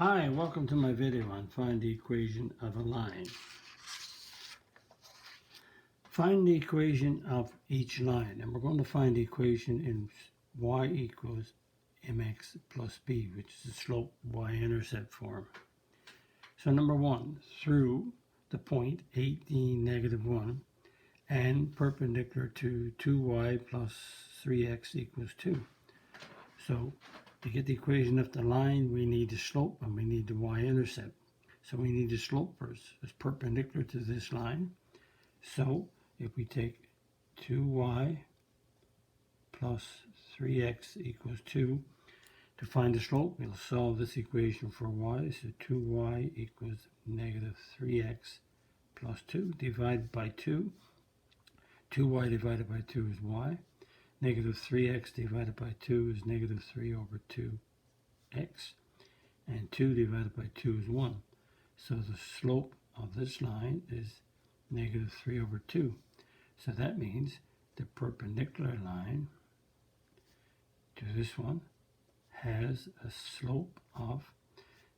Hi, welcome to my video on find the equation of a line. Find the equation of each line, and we're going to find the equation in y equals mx plus b, which is the slope y-intercept form. So number one, through the point 18, negative 1, and perpendicular to 2y plus 3x equals 2. So to get the equation of the line, we need the slope and we need the y-intercept. So we need the slope first. It's perpendicular to this line. So if we take 2y plus 3x equals 2, to find the slope, we'll solve this equation for y. So 2y equals negative 3x plus 2 divided by 2. 2y divided by 2 is y. Negative 3x divided by 2 is negative 3 over 2x. And 2 divided by 2 is 1. So the slope of this line is negative 3 over 2. So that means the perpendicular line to this one has a slope of,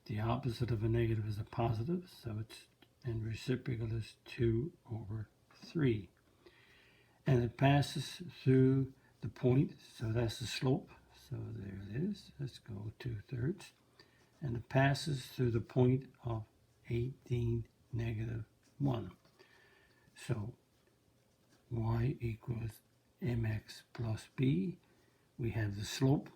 the opposite of a negative is a positive, so it's, and reciprocal is 2 over 3. And it passes through the point, so that's the slope. So there it is. Let's go 2/3. And it passes through the point of 18, negative 1. So y equals mx plus b. We have the slope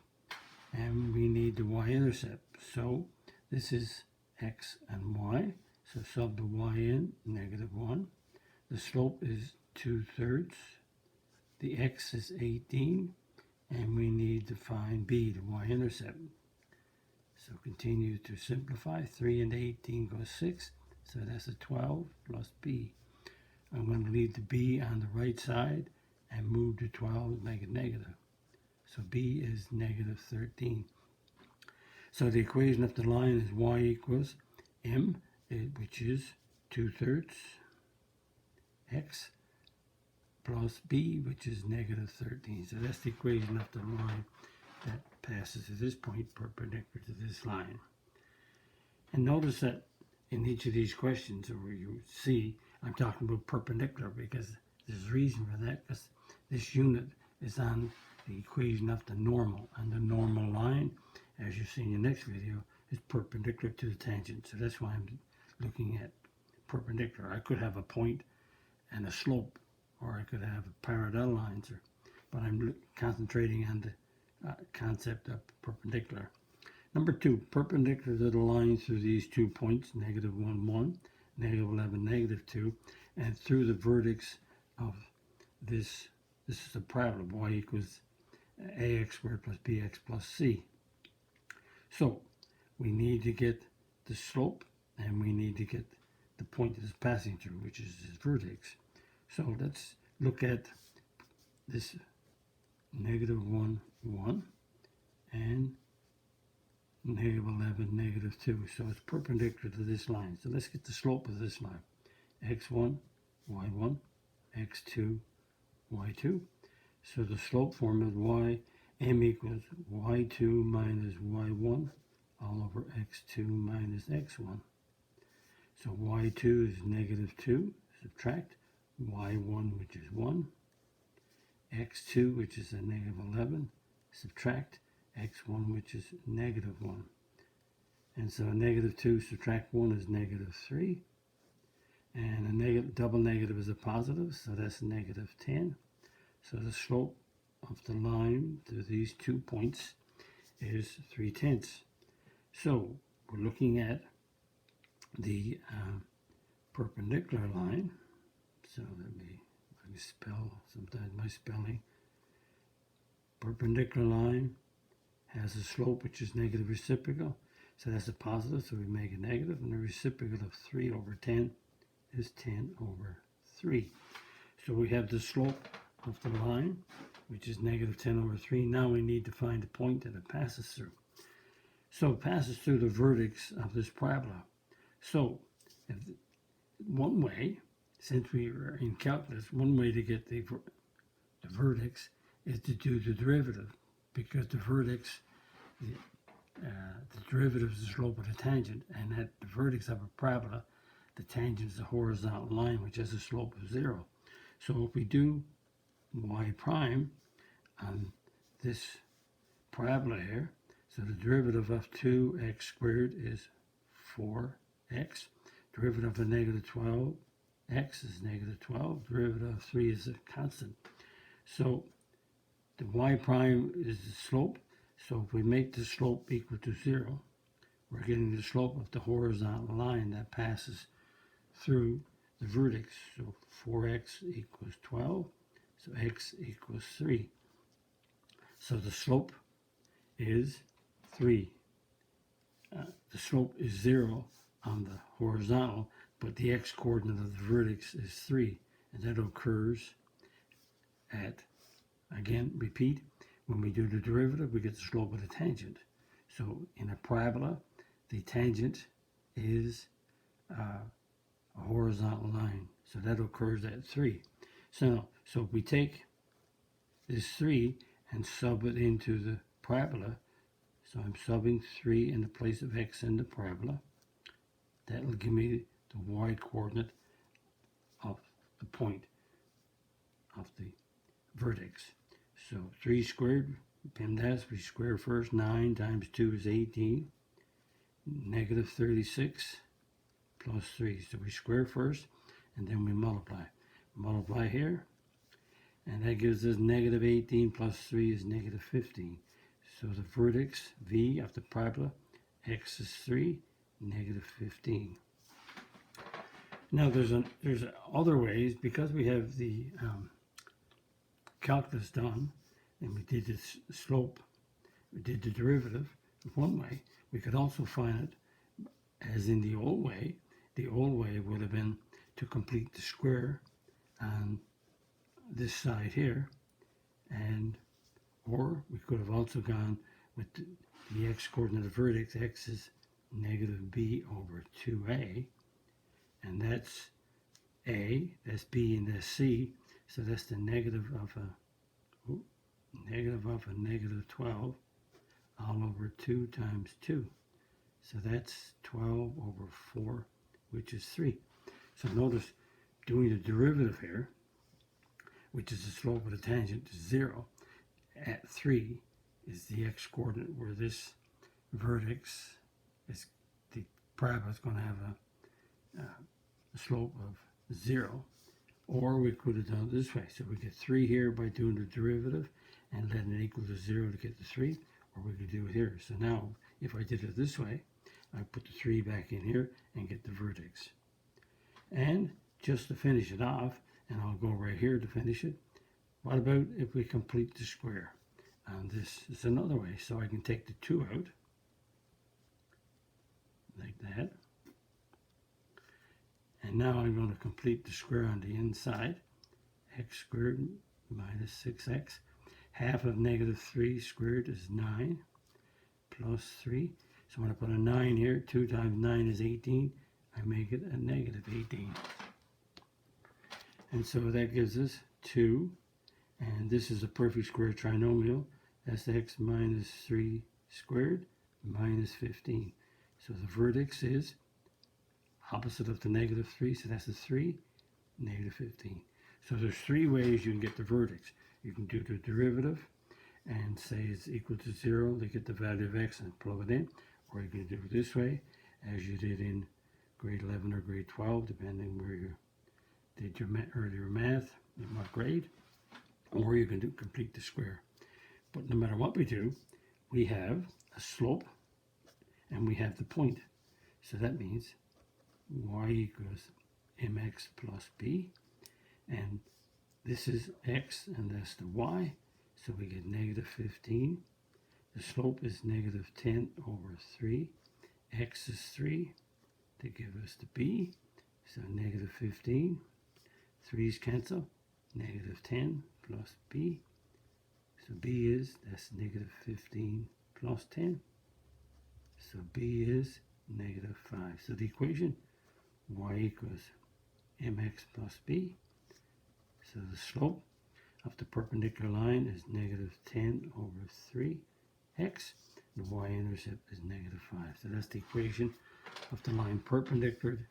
and we need the y-intercept. So this is x and y. So sub the y in, negative 1. The slope is 2/3. The x is 18, and we need to find b, the y-intercept. So continue to simplify. 3 and 18 goes 6, so that's a 12 plus b. I'm going to leave the b on the right side and move the 12 and make it negative. So b is negative 13. So the equation of the line is y equals m, which is 2/3 x, plus b, which is negative 13. So that's the equation of the line that passes to this point perpendicular to this line. And notice that in each of these questions, where you see I'm talking about perpendicular, because there's a reason for that, because this unit is on the equation of the normal, and the normal line, as you see in the next video, is perpendicular to the tangent. So that's why I'm looking at perpendicular. I could have a point and a slope, or I could have parallel lines, but I'm concentrating on the concept of perpendicular. Number two, perpendicular to the line through these 2 points, negative 1, 1, negative 11, negative 2, and through the vertex of this is the parabola, y equals ax squared plus bx plus c. So we need to get the slope, and we need to get the point that is passing through, which is this vertex. So let's look at this negative 1, 1, and negative 11, negative 2. So it's perpendicular to this line. So let's get the slope of this line. x1, y1, x2, y2. So the slope form is y, m equals y2 minus y1 all over x2 minus x1. So y2 is negative 2, subtract y1, which is 1, x2, which is a negative 11, subtract x1, which is negative 1. And so negative 2 subtract 1 is negative 3. And a negative, double negative is a positive, so that's negative 10. So the slope of the line to these 2 points is 3/10. So we're looking at the perpendicular line. So let me spell, sometimes my spelling. Perpendicular line has a slope which is negative reciprocal. So that's a positive, so we make a negative, and the reciprocal of 3 over 10 is 10 over 3. So we have the slope of the line, which is negative 10 over 3. Now we need to find the point that it passes through. So it passes through the vertex of this parabola. So if one way, since we are in calculus, one way to get the vertex is to do the derivative, because the vertex the derivative is the slope of the tangent, and at the vertex of a parabola, the tangent is a horizontal line which has a slope of 0. So if we do y prime on this parabola here, so the derivative of 2x squared is 4x, derivative of negative 12x is negative 12, derivative of 3 is a constant. So the y prime is the slope, so if we make the slope equal to 0, we're getting the slope of the horizontal line that passes through the vertex. So 4x equals 12, so x equals 3. So the slope is 3. The slope is 0 on the horizontal, but the x-coordinate of the vertex is 3. And that occurs at, again, repeat, when we do the derivative, we get the slope of the tangent. So in a parabola, the tangent is a horizontal line. So that occurs at 3. So if we take this 3 and sub it into the parabola, so I'm subbing 3 in the place of x in the parabola, that will give me the y coordinate of the point of the vertex. So 3 squared, PEMDAS, we square first, 9 times 2 is 18, negative 36 plus 3. So we square first, and then we multiply. Multiply here, and that gives us negative 18 plus 3 is negative 15. So the vertex, V of the parabola, x is 3, negative 15. Now there's other ways, because we have the calculus done, and we did the slope, we did the derivative one way, we could also find it as in the old way. The old way would have been to complete the square on this side here, and or we could have also gone with the x-coordinate of vertex. X is negative b over 2a, and that's a, that's b, and that's c. So that's the negative of a negative 12 all over 2 times 2. So that's 12 over 4, which is 3. So notice doing the derivative here, which is the slope of the tangent, is 0. At 3 is the x-coordinate where this vertex is, the parabola is going to have a slope of 0. Or we could have done it this way. So we get 3 here by doing the derivative and letting it equal to 0 to get the 3. Or we could do it here. So now, if I did it this way, I put the 3 back in here and get the vertex. And just to finish it off, and I'll go right here to finish it, what about if we complete the square? And this is another way. So I can take the 2 out, like that. And now I'm going to complete the square on the inside. X squared minus 6x. Half of negative 3 squared is 9 plus 3. So when I put a 9 here, 2 times 9 is 18. I make it a negative 18. And so that gives us 2. And this is a perfect square trinomial. That's x minus 3 squared minus 15. So the vertex is opposite of the negative 3, so that's a 3, negative 15. So there's 3 ways you can get the vertex. You can do the derivative and say it's equal to 0 to get the value of x and plug it in. Or you can do it this way, as you did in grade 11 or grade 12, depending where you did your earlier math, in what grade. Or you can complete the square. But no matter what we do, we have a slope and we have the point. So that means y equals mx plus b, and this is x and that's the y, so we get negative 15. The slope is negative 10 over 3. X is 3 to give us the b, so negative 15. 3's cancel, negative 10 plus b, so b is, that's negative 15 plus 10, so b is negative 5. So the equation y equals mx plus b. So the slope of the perpendicular line is negative 10 over 3x. the y-intercept is -5. So that's the equation of the line perpendicular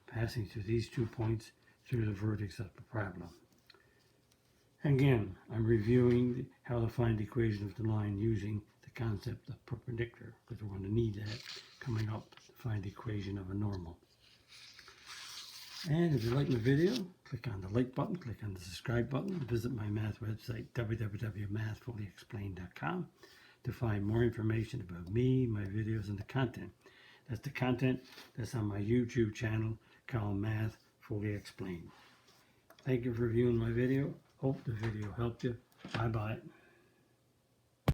passing through these 2 points through the vertex of the parabola. Again, I'm reviewing how to find the equation of the line using the concept of perpendicular, because we're going to need that coming up to find the equation of a normal. And if you like my video, click on the like button, click on the subscribe button, visit my math website, www.mathfullyexplained.com, to find more information about me, my videos, and the content. That's the content that's on my YouTube channel called Math Fully Explained. Thank you for viewing my video. Hope the video helped you. Bye-bye.